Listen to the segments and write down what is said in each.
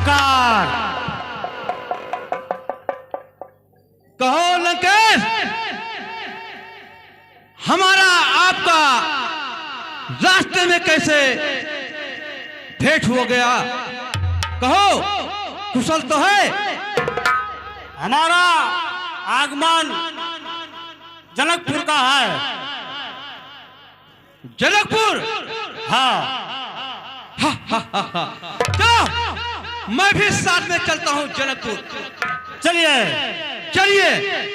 नमस्कार। कहो लंकेश, हमारा आपका रास्ते में कैसे भेंट हो गया? कहो, कुशल तो है? हमारा आगमन जनकपुर का है। जनकपुर? हाँ। चलो, मैं भी साथ में चलता हूँ जनकपुर। चलिए चलिए।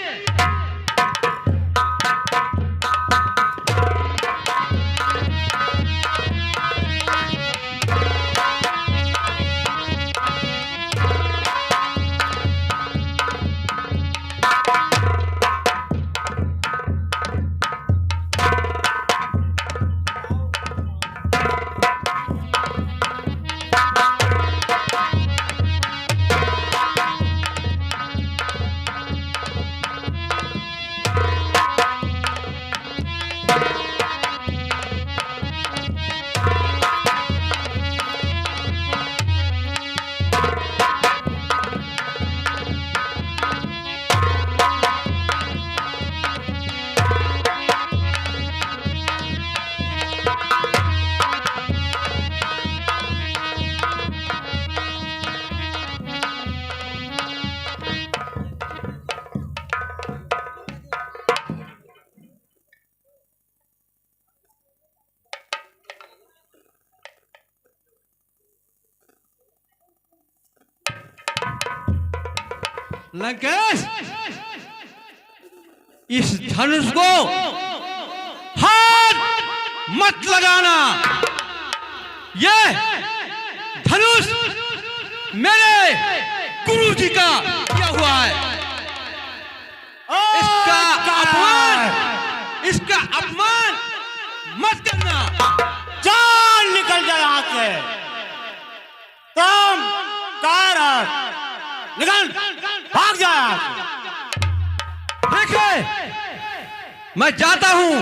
लंकेश, इस धनुष को हाथ मत लगाना। ये धनुष मेरे गुरुजी का किया हुआ है। इसका अपमान मत करना। जान निकल जाए यहाँ से। तुम कार निकल, भाग जाए। देखे, मैं जाता हूं।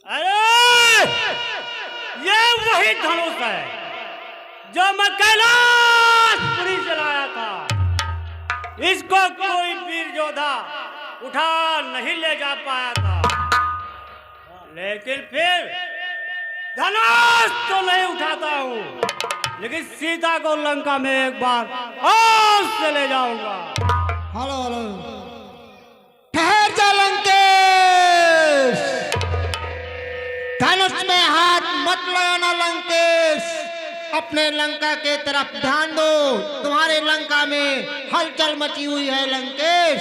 अरे ये वही धनुष है जो मैं कैलाशपुरी से लाया था। इसको कोई वीर योद्धा उठा नहीं ले जा पाया था, लेकिन फिर धनुष तो नहीं उठाता हूँ, लेकिन सीता को लंका में एक बार और से ले जाऊंगा। हेलो हेलो, ठहर जा लंकेश। धनुष में हाथ मत लगाना लंकेश। अपने लंका के तरफ ध्यान दो। तुम्हारे लंका में हलचल मची हुई है लंकेश।